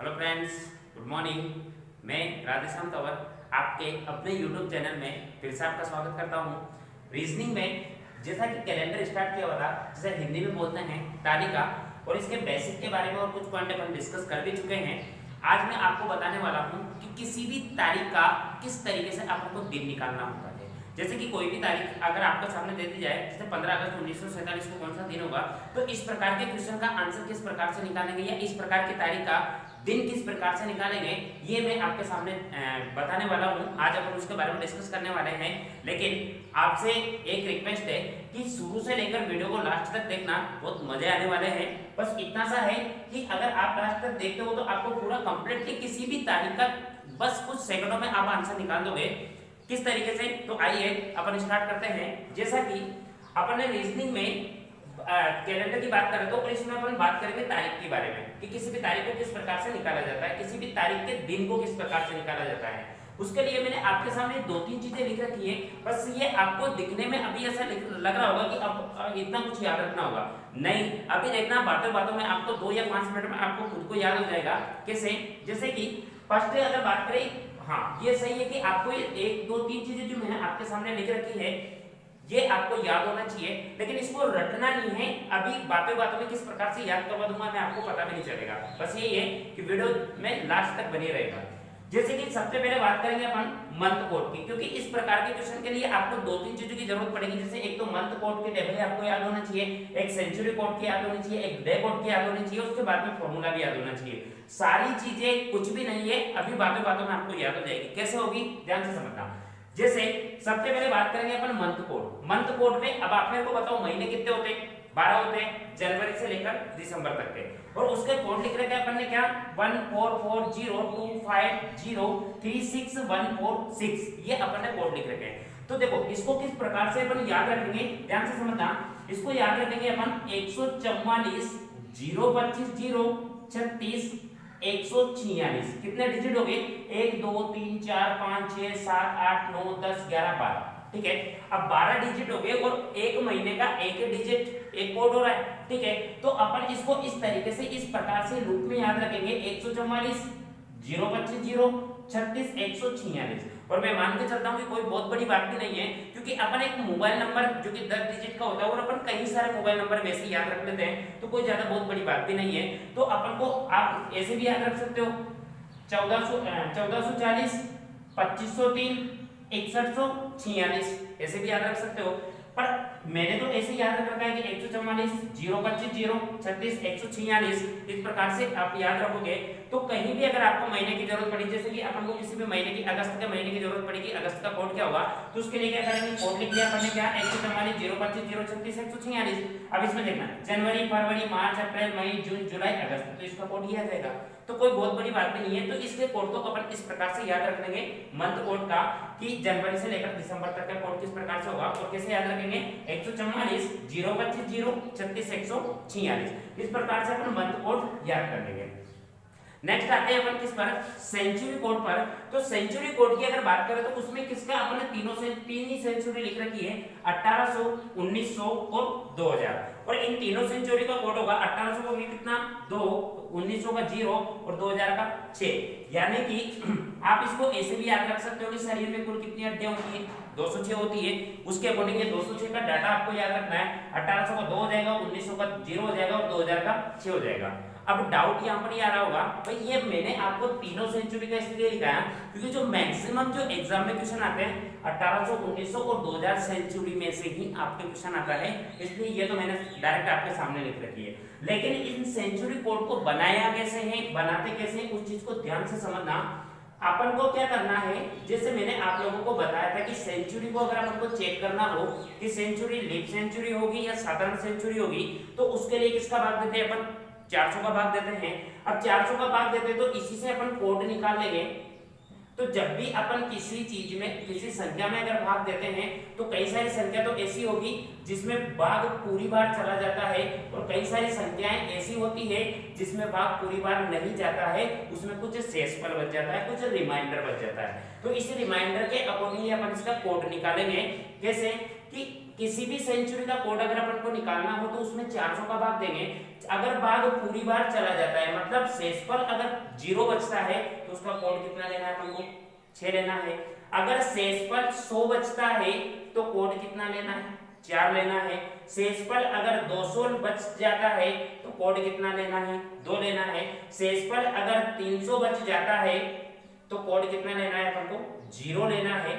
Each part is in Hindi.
Hello friends, good morning. मैं राधेश्याम तंवर आपके अपने यूट्यूब चैनल में फिर से आपका स्वागत करता हूँ। रीजनिंग में जैसा कि कैलेंडर स्टार्ट किया हुआ था, जिसे हिंदी में बोलते हैं तालिका, और इसके बेसिक के बारे में और कुछ पॉइंट अपन डिस्कस कर भी चुके हैं। आज मैं आपको बताने वाला हूँ कि किसी भी तारीख का किस तरीके से आपको दिन निकालना होता है। जैसे कि कोई भी तारीख अगर आपके सामने दे दी जाए, जैसे 15 अगस्त 1947 को कौन सा दिन होगा, तो इस प्रकार के क्वेश्चन का आंसर किस प्रकार से निकालेंगे या इस प्रकार की तारीख का दिन किस प्रकार से निकालेंगे, ये मैं आपके सामने बताने वाला हूँ। आज अपन उसके बारे में डिस्कस करने वाले हैं। लेकिन आपसे एक रिक्वेस्ट है कि शुरू से लेकर वीडियो को लास्ट तक देखना, बहुत मजे आने वाले हैं। बस इतना सा है कि अगर आप लास्ट तक देखते हो तो आपको पूरा कंप्लीटली किसी भी तारीख का बस कुछ सेकंडों में आप आंसर निकाल दोगे। किस तरीके से, तो आइए अपन स्टार्ट करते हैं। जैसा कि अपन ने रीजनिंग में कैलेंडर की बात करें तो इसमें अपन बात करेंगे तारीख के बारे में कि किसी भी तारीख को किस प्रकार से निकाला जाता है, किसी भी तारीख के दिन को किस प्रकार से निकाला जाता है। उसके लिए मैंने आपके सामने दो तीन चीजें लिख रखी है। बस ये आपको दिखने में अभी ऐसा लग रहा होगा कि अब इतना कुछ याद रखना होगा, नहीं। अभी देखना, बातों बातों में आपको 2 या 5 मिनट में आपको खुद को याद हो जाएगा। कैसे, जैसे कि फर्स्ट अगर बात करें, हाँ ये सही है कि आपको ये 1 2 3 चीजें जो मैंने आपके सामने लिख रखी है ये आपको याद होना चाहिए, लेकिन इसको रटना नहीं है। अभी बातों बातों में किस प्रकार से याद करवा दूंगा मैं, आपको पता भी नहीं चलेगा। बस यही है कि वीडियो में लास्ट तक बने रहेगा। जैसे कि सबसे पहले बात करेंगे अपन मंथ कोड की, क्योंकि इस प्रकार के क्वेश्चन के लिए आपको 2-3 चीजों की जरूरत पड़ेगी। जैसे एक तो मंथ कोड के टेबल आपको याद होना चाहिए, एक सेंचुरी कोड की याद होनी चाहिए, एक डे कोड की याद होनी चाहिए, उसके बाद में फॉर्मूला भी याद होना चाहिए। सारी चीजें कुछ भी नहीं है, अभी बातों बातों में आपको याद हो जाएगी। कैसे होगी, ध्यान से समझना। जैसे सबसे पहले बात करेंगे अपन मंथ कोड। मंथ कोड में अब आप मेरे को बताओ महीने कितने होते हैं, 12 होते हैं, जनवरी से लेकर दिसंबर तक के। और उसके कोड लिख रखे अपन ने क्या, 144025036146146, ये अपन ने कोड लिख रखे हैं। तो देखो इसको किस प्रकार से अपन याद रखेंगे, ध्यान से समझना। इसको याद रखेंगे अपन 144 025 036 146। कितने डिजिट हो गए, 1 2 3 4 5 6 7 8 9 10 11 12। ठीक है, अब 12 डिजिट हो गए और एक महीने का एक डिजिट एक कोड हो रहा है। ठीक है, तो अपन इसको इस तरीके से इस प्रकार से लूप में याद रखेंगे, 144 025 036 146। और मैं मान के चलता हूं कि कोई बहुत बड़ी बात भी नहीं है, क्योंकि अपन एक मोबाइल नंबर जो कि 10 डिजिट का होता है और अपन कई सारे मोबाइल नंबर वैसे याद रख लेते हैं, तो कोई ज्यादा बहुत बड़ी बात भी नहीं है। तो अपन को आप ऐसे भी याद रख सकते हो, 1440 2503 6146, ऐसे भी याद रख सकते हो। पर मैंने तो ऐसे याद रखा है कि 144 025 036 146, इस प्रकार से आप याद रखोगे तो कहीं भी अगर आपको महीने की जरूरत पड़ी, जैसे कि अपन को किसी भी महीने की, अगस्त के महीने की जरूरत पड़ेगी, अगस्त का कोड क्या होगा, तो उसके लिए क्या करेंगे, कोड लिख दिया अपन ने, क्या 144 025 036 146। अब इसमें देखना जनवरी फरवरी मार्च अप्रैल मई जून जुलाई अगस्त, तो इसका कोड ये आ जाएगा। तो कोई बहुत बड़ी बात भी नहीं है। तो इसके कोड को अपन इस प्रकार से याद रख लेंगे मंथ कोड का, कि जनवरी से लेकर दिसंबर तक का कोड किस प्रकार से होगा और कैसे याद रखेंगे, 144 025 036 146, इस प्रकार से अपन मंथ कोड याद कर लेंगे। नेक्स्ट आते हैं अपन किस पर, सेंचुरी कोड पर। तो सेंचुरी कोड की अगर बात करें तो उसमें किसका अपन ने तीन ही सेंचुरी लिख रखी है, 1800 1900 और 2000। और इन तीनों सेंचुरी का कोड होगा 1800 को कितना 2, 1900 का 0 और 2000 का 6। यानी कि आप इसको ऐसे भी याद रख सकते हो कि शरीर में कुल कितनी हड्डियां होती है, 206 होती है। उसके अकॉर्डिंग 206 का डाटा आपको याद रखना है। 1800 का 2 हो जाएगा, 1900 का 0 हो जाएगा और 2000 का 6 हो जाएगा। अब डाउट यहाँ पर आ रहा होगा, भाई ये मैंने आपको तीनों सेंचुरी का इसलिए लिखा है क्योंकि जो मैक्सिमम जो एग्जाम में क्वेश्चन आते हैं 1800 1900 और 2000 सेंचुरी में से ही आपके क्वेश्चन आता है, इसलिए ये तो मैंने डायरेक्ट आपके सामने लिख रखी है। लेकिन इन सेंचुरी कोड को बनाया कैसे है, बनाते कैसे है, उस चीज को ध्यान से समझना। अपन को क्या करना है, जैसे मैंने आप लोगों को बताया था कि सेंचुरी को अगर अपन को चेक करना हो कि सेंचुरी लीप सेंचुरी होगी या साधारण सेंचुरी होगी, तो उसके लिए किसका भाग देते हैं अपन, 400 का भाग देते हैं। अब 400 का भाग देते हैं तो इसी से अपन कोड निकाल लेंगे। तो जब भी अपन किसी चीज में, किसी संख्या में अगर भाग देते हैं तो कई सारी संख्या तो ऐसी होगी जिसमें भाग पूरी बार चला जाता है, और कई सारी संख्याएं ऐसी होती है जिसमें भाग पूरी बार नहीं जाता है, उसमें कुछ शेषफल बच जाता है, कुछ रिमाइंडर बच जाता है। तो इस रिमाइंडर के अकॉर्डिंगली अपन इसका कोड निकालेंगे। कैसे कि किसी भी सेंचुरी का कोड अगर अपन को निकालना हो तो उसमें 400 का भाग देंगे। अगर भाग पूरी बार चला जाता है, मतलब शेषफल अगर 0 बचता है तो उसका कोड कितना लेना है अपन को, 6 लेना है। अगर शेषफल 100 बचता है तो कोड कितना लेना है, 4 लेना है। शेषफल अगर 200 बच जाता है तो कोड कितना लेना है, 2 लेना है। शेषफल अगर 300 बच जाता है तो कोड कितना लेना है अपन को, 0 लेना है।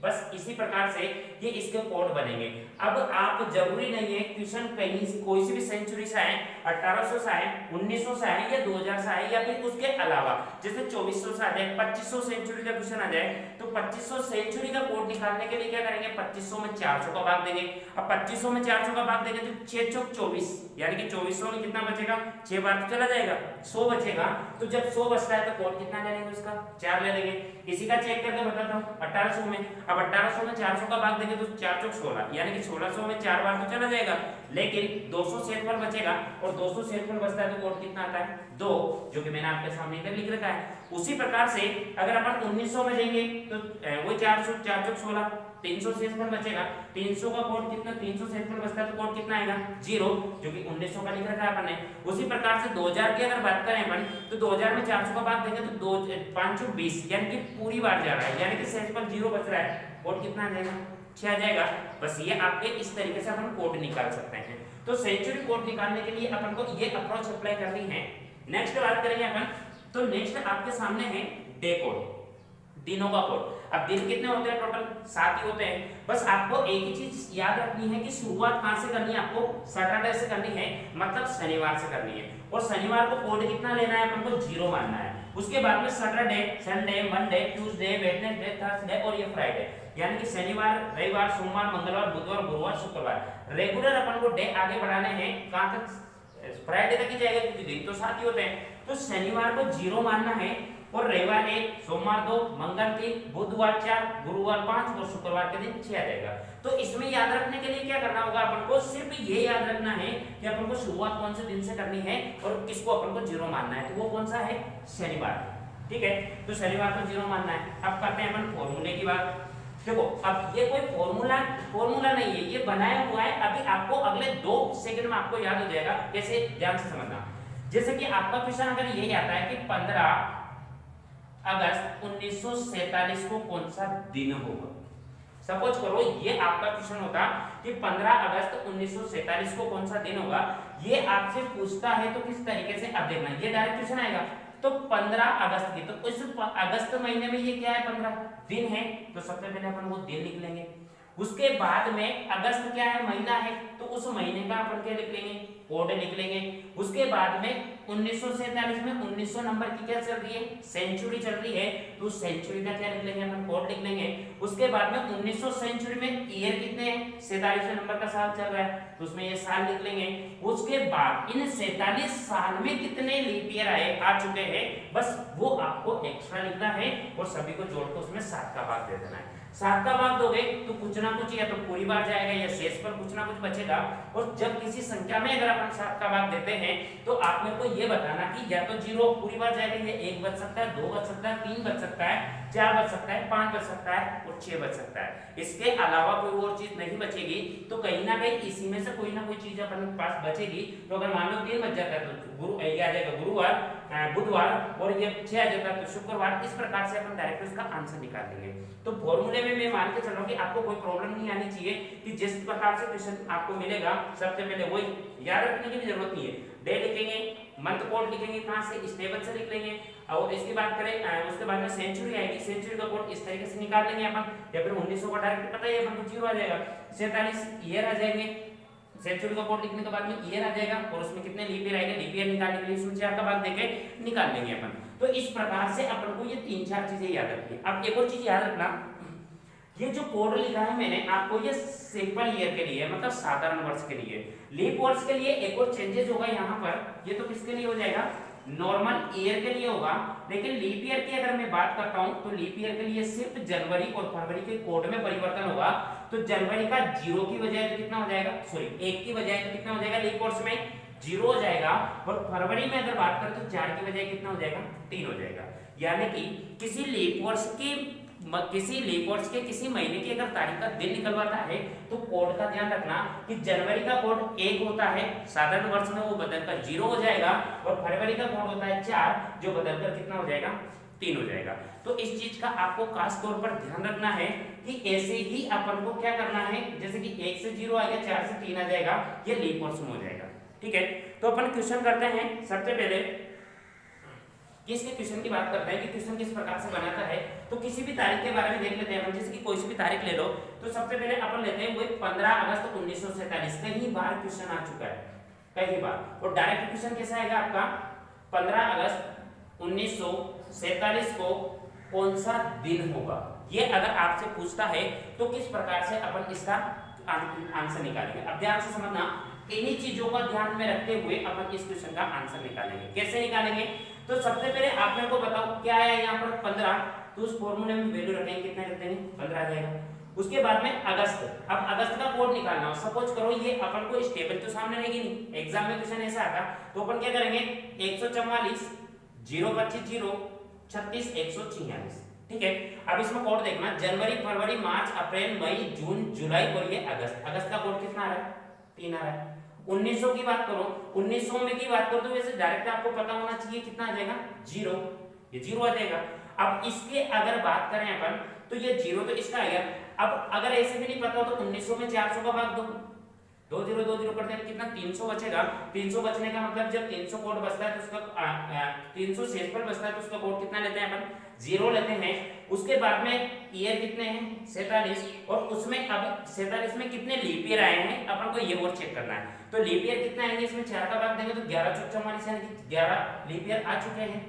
बस इसी प्रकार से ये इसके कोड बनेंगे। अब आप जरूरी नहीं है क्वेश्चन कहीं कोई सी भी सेंचुरी से आए, 1800 से आए, 1900 से आए या 2000 से आए या फिर उसके अलावा, जैसे 2400 से आ जाए, 2500 सेंचुरी का क्वेश्चन आ जाए तो 2500 सेंचुरी का कोड निकालने के लिए क्या करेंगे, 2500 में 400 का भाग देंगे। अब 2500 में 400 का भाग देंगे तो 6 चौक 24, यानी कि 2400 में कितना बचेगा, 6 बार तो चला जाएगा, 100 बचेगा। तो जब 100 बचता है तो कोड कितना ले लेंगे उसका, 4 ले लेंगे। इसी का चेक करके बताता हूँ 1800 में, अब 1800 में 400 का भाग देंगे तो 4 चौक 16, यानी कि 1600 में 4 बार तो चला जाएगा, लेकिन 200 शेषफल बचेगा और 200 शेषफल बचता है तो कोड कितना आता है, 2, जो कि मैंने आपके सामने इधर लिख रखा है। उसी प्रकार से अगर अपन 1900 में देंगे तो वही 400, 4 चौक 16, 300 शेषफल बचेगा। 300 का कोड कितना, 300 शेषफल बचता है तो कोड कितना आएगा, 0, जो कि 1900 का लिख रखा है अपन ने। उसी प्रकार से 2000 की अगर बात करें अपन तो 2000 में 400 का भाग देंगे तो 2 5 चौक 20, यानी कि पूरी बार जा रहा है, यानी कि शेषफल 0 बच रहा है, कोड कितना आ जाएगा, 6 आ जाएगा। बस ये आपके इस तरीके से अपन कोड निकाल सकते हैं। तो सेंचुरी कोड निकालने के लिए अपन को ये अप्रोच अप्लाई करनी है। नेक्स्ट बात करेंगे अपन, तो नेक्स्ट आपके सामने है डे कोड, दिनों का कोड। अब दिन कितने होते हैं, टोटल 7 ही होते हैं। बस आपको एक ही चीज याद रखनी है कि शुरुआत कहां से करनी है, आपको सैटरडे से करनी है, मतलब शनिवार से करनी है। और शनिवार को कोड कितना लेना है, अपन को 0 मानना है। उसके बाद में Saturday, Sunday, Monday, Tuesday, Wednesday, Thursday और ये फ्राइडे, यानी कि शनिवार, रविवार, सोमवार, मंगलवार, बुधवार, गुरुवार, शुक्रवार। रेगुलर अपन को डे आगे बढ़ाने हैं, कहां तक, फ्राइडे तक ही जाएगा क्योंकि दिन तो 7 ही होते हैं। तो शनिवार को 0 मानना है और रविवार 1, सोमवार 2, मंगल 3, बुधवार 4, गुरुवार 5 और शुक्रवार के दिन 6 आ जाएगा। तो इसमें याद रखने के लिए क्या करना होगा, अपन को सिर्फ ये याद रखना है कि अपन को शुरुआत कौन से दिन से करनी है और किसको अपन को 0 मानना है, तो वो कौन सा है, शनिवार। ठीक है, तो शनिवार को 0 मानना है। अब करते हैं अपन फॉर्मूले की बात। देखो अब ये कोई फॉर्मूला नहीं है, ये बनाया हुआ है, अभी आपको अगले 2 सेकंड में आपको याद हो जाएगा। कैसे, ध्यान से समझना। जैसे कि आपका क्वेश्चन अगर ये आता है कि 15 अगस्त 1947 को कौन सा दिन होगा, सपोज करो ये आपका क्वेश्चन होता कि 15 अगस्त 1947 को कौन सा दिन होगा, ये आपसे पूछता है तो किस तरीके से आप देखना, ये डायरेक्ट क्वेश्चन आएगा। तो 15 अगस्त की, तो इस अगस्त महीने में ये क्या है, 15 दिन है, तो सबसे पहले अपन वो दिन लिख लेंगे। उसके बाद में अगस्त क्या है, महीना है, तो उस महीने का अपन क्या लिख लेंगे, कोड लिख लेंगे। उसके बाद में 1947 में 1900 नंबर की क्या चल रही है, सेंचुरी चल रही है, तो सेंचुरी का क्या लिख लेंगे अपन, कोड लिख लेंगे। उसके बाद में 1900 सेंचुरी में ईयर कितने हैं, 47वें नंबर का साल चल रहा है, तो उसमें ये साल लिख लेंगे। उसके बाद इन 47 साल में कितने लीप ईयर आ चुके हैं, बस वो आपको एक्स्ट्रा लिखना है और सभी को जोड़कर उसमें 7 का भाग दे देना है। 7 का भाग दोगे तो कुछ ना कुछ या तो पूरी बार जाएगा या शेष पर कुछ ना कुछ बचेगा। और जब किसी संख्या में अगर अपन 7 का भाग देते हैं तो आप मेरे को ये बताना कि या तो 0 पूरी बार जाएगा, या 1 बच सकता है, 2 बच सकता है, 3 बच सकता है, 4 बच सकता है, 5 बच सकता है और 6 बच सकता है। इसके अलावा कोई और चीज नहीं बचेगी, तो कहीं ना कहीं इसी में से कोई ना कोई चीज अपन के पास बचेगी। तो अगर मान लो 3 बच जाता है तो ये आ जाएगा गुरुवार, बुधवार, और ये 6 आ जाता है तो शुक्रवार। इस प्रकार से अपन डायरेक्ट उसका आंसर निकाल देंगे। तो फॉर्मूले में मैं मान के चल रहा हूं कि आपको कोई प्रॉब्लम नहीं आनी चाहिए, कि जिस प्रकार से क्वेश्चन आपको मिलेगा सबसे पहले वही याद रखने की भी जरूरत नहीं है। डे लिखेंगे, मंथ कोड लिखेंगे, कहां से, इस टेबल से लिख लेंगे। और इसकी बात करें उसके बाद में सेंचुरी आएगी, सेंचुरी का कोड इस तरीके से निकाल लेंगे अपन, या फिर 1900 का डायरेक्ट पता है अपन को 0 आ जाएगा। 47 ईयर आ जाएंगे, सेंचुरी का कोड लिखने के बाद में ईयर आ जाएगा और उसमें कितने लीप ईयर आएंगे, लीप ईयर निकालने के लिए इसमें 4 का भाग देके निकाल लेंगे अपन। तो इस प्रकार से अपन को ये 3-4 चीजें याद रखनी है। अब एक और चीज याद रखना, ये जो कोड लिखा है मैंने आपको, ये सिंपल ईयर के लिए, मतलब साधारण वर्ष के लिए। लीप वर्ष के लिए एक और चेंजेस होगा यहाँ पर, ये तो किसके लिए हो जाएगा, नॉर्मल ईयर के लिए होगा। लेकिन लीप ईयर की अगर मैं बात करता हूं तो लीप ईयर के लिए सिर्फ जनवरी और फरवरी के कोड में परिवर्तन होगा। तो जनवरी का 0 की बजाय तो कितना हो जाएगा, सॉरी 1 की बजाय तो कितना हो जाएगा, लीप वर्ष में 0 हो जाएगा। और फरवरी में अगर बात करें तो 4 की बजाय कितना हो जाएगा, 3 हो जाएगा। यानी कि किसी लीप वर्ष की किसी लीप वर्ष के किसी महीने की अगर तारीख का दिन निकलवाता है तो कोड का ध्यान रखना कि जनवरी का कोड 1 होता है, साधारण वर्ष में वो बदलकर 0 हो जाएगा, और फरवरी का कोड होता है 4 जो बदलकर कितना हो जाएगा 3 हो जाएगा। तो इस चीज का आपको खास तौर पर ध्यान रखना है कि ऐसे ही अपन को क्या करना है, जैसे कि 1 से 0 आ गया, 4 से 3 आ जाएगा, ये लीप वर्ष में हो जाएगा। ठीक है, तो अपन क्वेश्चन करते हैं। सबसे पहले इसके क्वेश्चन की बात करते हैं कि क्वेश्चन किस प्रकार से बनाता है। तो किसी भी तारीख के बारे में देख लेते हैं, जैसे कि कोई सी भी तारीख ले लो। तो सबसे पहले अपन लेते हैं वो 15 अगस्त 1947। कई बार क्वेश्चन आ चुका है, कई बार, और डायरेक्ट क्वेश्चन कैसा आएगा आपका, 15 अगस्त 1947 को कौन सा दिन होगा, ये अगर आपसे पूछता है तो किस प्रकार से अपन इसका आंसर निकालेंगे। अब ध्यान से समझना, इन्हीं चीजों का ध्यान में रखते हुए अपन इस क्वेश्चन का आंसर निकालेंगे। कैसे निकालेंगे, तो सबसे पहले आप मेरे को बताओ क्या है यहाँ पर 15, तो उस फॉर्मूले में वैल्यू रखेंगे, कितना रखते हैं 15 आ जाएगा। उसके बाद में अगस्त, अब अगस्त का कोड निकालना हो, सपोज करो ये अपन को स्टेबल तो सामने रहेगी नहीं, एग्जाम में क्वेश्चन ऐसा आता, तो अपन क्या करेंगे 144 025 0 36 146। ठीक है, अब इसमें कोड देखना, जनवरी फरवरी मार्च अप्रैल मई जून जुलाई और ये अगस्त। अगस्त का कोड कितना आ रहा है 3 आ रहा है। 1900 की बात करो, 1900 में की बात करो तो वैसे डायरेक्ट आपको पता होना चाहिए कितना आ जाएगा 0, ये 0 आ जाएगा। अब इसके अगर बात करें अपन तो ये 0 तो इसका आ गया। अब अगर ऐसे भी नहीं पता हो तो 1900 में 400 का भाग दो, 2 0 2 0 करते हैं कितना 300 बचेगा। 300 बचने का मतलब जब 300 कोड बचता है तो उसका 300 शेष पर बचता है तो उसका कोड कितना लेते हैं अपन 0 लेते हैं। उसके बाद में ईयर कितने हैं 47, और उसमें अब 47 में कितने लीप ईयर आए हैं अपन को ये और चेक करना है। तो लीप ईयर कितना आएंगे, इसमें 4 का भाग देंगे तो 11 चौक 44 यानी कि 11 लीप ईयर आ चुके हैं,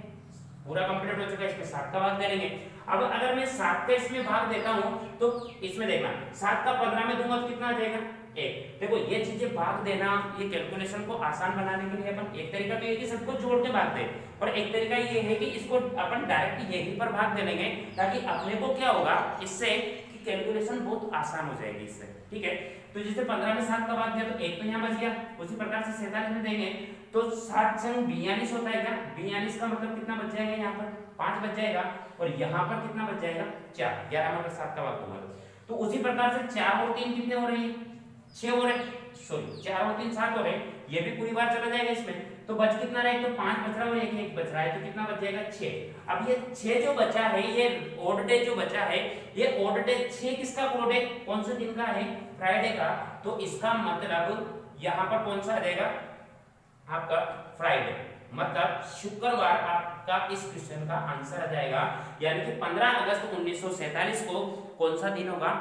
पूरा कंप्लीट हो चुका है। इसमें 7 का भाग दे देंगे। अब अगर मैं 7 का इसमें भाग देता हूं तो इसमें देखना 7 का 15 में दूंगा तो कितना आ जाएगा 1। देखो ये चीजें भाग देना, ये कैलकुलेशन को आसान बनाने के लिए अपन एक तरीका तो ये कि सबको जोड़ के भाग दे, और एक तरीका ये है कि इसको अपन डायरेक्ट यही पर भाग दे लेंगे, ताकि अपने को क्या होगा इससे कि कैलकुलेशन बहुत आसान हो जाएगी इससे। ठीक है, तो जैसे 15 में 7 का भाग दिया तो 1 तो यहाँ बच गया, उसी प्रकार से 47 में देंगे तो 7 संग 42 होता है क्या, 42 का मतलब कितना बच जाएगा, यहाँ पर 5 बच जाएगा, और यहाँ पर कितना बच जाएगा 4, 11 में 7 का भाग दूंगा तो उसी प्रकार से 4 और 3 कितने हो रहे हैं 6 हो रहे, सॉरी 4 और 3 7 हो रहे, ये भी पूरी बार चला जाएगा इसमें, तो बच कितना रहा है, तो 5 बच रहा है और 1 बच रहा है, तो कितना बच जाएगा 6। अब ये 6 जो बचा है, ये ऑड डे जो बचा है, ये ऑड डे 6 किसका कोड है, कौन से दिन का है, फ्राइडे का, तो इसका मतलब यहाँ पर कौन सा आ जाएगा आपका फ्राइडे, मतलब शुक्रवार आपका इस क्वेश्चन का आंसर आ जाएगा। यानी कि 15 अगस्त 1947 को कौन सा दिन होगा,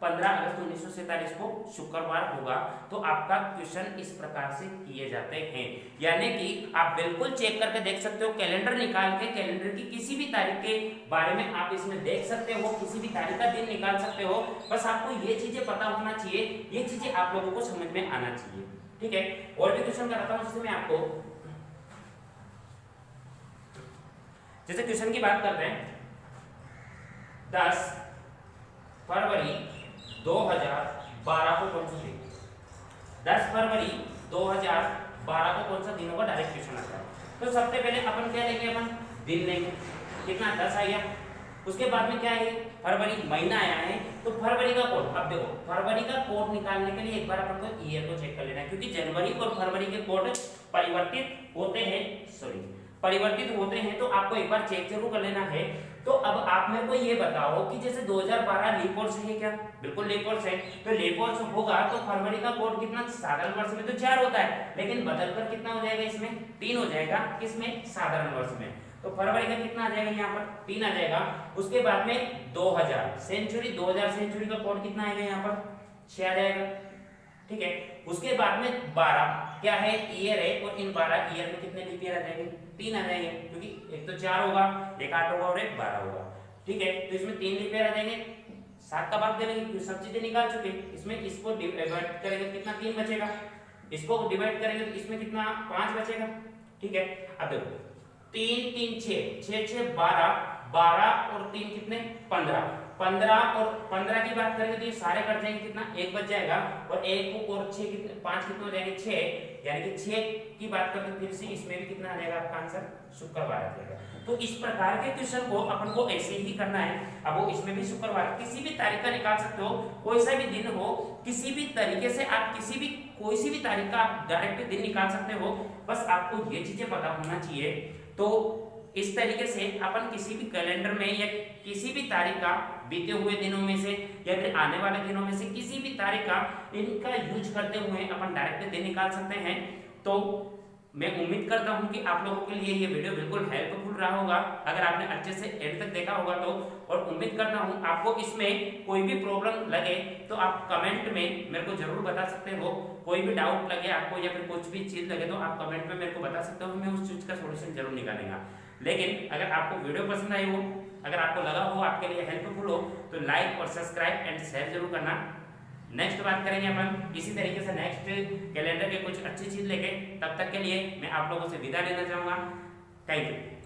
15 अगस्त 1947 को शुक्रवार होगा। तो आपका क्वेश्चन इस प्रकार से किए जाते हैं, यानी कि आप बिल्कुल चेक करके देख सकते हो, कैलेंडर निकाल के कैलेंडर की किसी भी तारीख के बारे में आप इसमें देख सकते हो, किसी भी तारीख का दिन निकाल सकते हो। बस आपको ये चीजें पता होना चाहिए, ये चीजें आप लोगों को समझ में आना चाहिए। ठीक है, और भी क्वेश्चन कराता हूं जिसमें आपको, जैसे क्वेश्चन की बात करते हैं 10 फरवरी 2012 को कौन सा दिन, 10 फरवरी 2012 को कौन सा दिन होगा, डायरेक्ट क्वेश्चन आता है। तो सबसे पहले अपन क्या लेंगे, अपन दिन लेंगे, कितना 10 आ गया। उसके बाद में क्या है, फरवरी महीना आया है, तो फरवरी का कोड, अब देखो फरवरी का कोड निकालने के लिए एक बार अपन को ईयर को चेक कर लेना है, क्योंकि जनवरी और फरवरी के कोड परिवर्तित होते हैं, परिवर्तित होते हैं, तो आपको एक बार चेक जरूर कर लेना है। तो अब आप मेरे को ये बताओ कि जैसे 2012 लीप वर्ष है क्या, बिल्कुल लीप वर्ष है, तो लीप वर्ष होगा तो फरवरी का कोड कितना, साधारण वर्ष में तो 4 होता है, लेकिन बदलकर कितना हो जाएगा, इसमें 3 हो जाएगा, किसमें साधारण वर्ष में, तो फरवरी का कितना आ जाएगा, यहाँ पर 3 आ जाएगा। उसके बाद में 2000 सेंचुरी, 2000 सेंचुरी का कोड कितना आएगा, यहाँ पर 6 आ जाएगा। ठीक है, उसके बाद में 12 क्या है, ईयर है, और इन 12 ईयर में कितने लीप ईयर आ जाएंगे, 3 आ जाएंगे, क्योंकि एक तो 4 होगा, एक 8 होगा और एक 12 होगा। ठीक है, तो इसमें 3 लीप ईयर आ जाएंगे, 7 का भाग दे देंगे, सब चीजें निकाल चुके, इसमें इसको डिवाइड करेंगे कितना 3 बचेगा, इसको डिवाइड करेंगे तो इसमें कितना 5 बचेगा। ठीक है, अब देखो 3 3 6 6 6 12 12 और 3 कितने 15 15 और 15 की बात करेंगे तो ये सारे कट जाएंगे, कितना 1 बच जाएगा, और 1 और 6 कितने 5 कितने हो जाएंगे 6, यानी कि 6 की बात करते फिर से इसमें भी कितना आ जाएगा आपका आंसर शुक्रवार आ जाएगा। तो इस प्रकार के क्वेश्चन को अपन को ऐसे ही करना है। अब वो इसमें भी शुक्रवार किसी भी तारीख का निकाल सकते हो, कोई सा भी दिन हो, किसी भी तरीके से आप किसी भी कोई सी भी तारीख का आप डायरेक्ट दिन निकाल सकते हो, बस आपको ये चीजें पता होना चाहिए। तो इस तरीके से अपन किसी भी कैलेंडर में या किसी भी तारीख का बीते हुए दिनों में से या फिर आने वाले दिनों में से किसी भी तारीख का इनका यूज करते हुए अपन डायरेक्ट दिन निकाल सकते हैं। तो मैं उम्मीद करता हूं कि आप लोगों के लिए ये वीडियो बिल्कुल हेल्पफुल रहा होगा, अगर आपने अच्छे से एंड तक देखा होगा तो। और उम्मीद करता हूं आपको इसमें कोई भी प्रॉब्लम लगे तो आप कमेंट में मेरे को जरूर बता सकते हो, कोई भी डाउट लगे आपको या फिर कुछ भी चीज लगे तो आप कमेंट में मेरे को बता सकते हो, मैं उस चीज का सोल्यूशन जरूर निकालेंगे। लेकिन अगर आपको वीडियो पसंद आई हो, अगर आपको लगा हो आपके लिए हेल्पफुल हो, तो लाइक और सब्सक्राइब एंड शेयर जरूर करना। नेक्स्ट बात करेंगे अपन इसी तरीके से नेक्स्ट कैलेंडर के कुछ अच्छी चीज लेके, तब तक के लिए मैं आप लोगों से विदा लेना चाहूंगा। Thank you.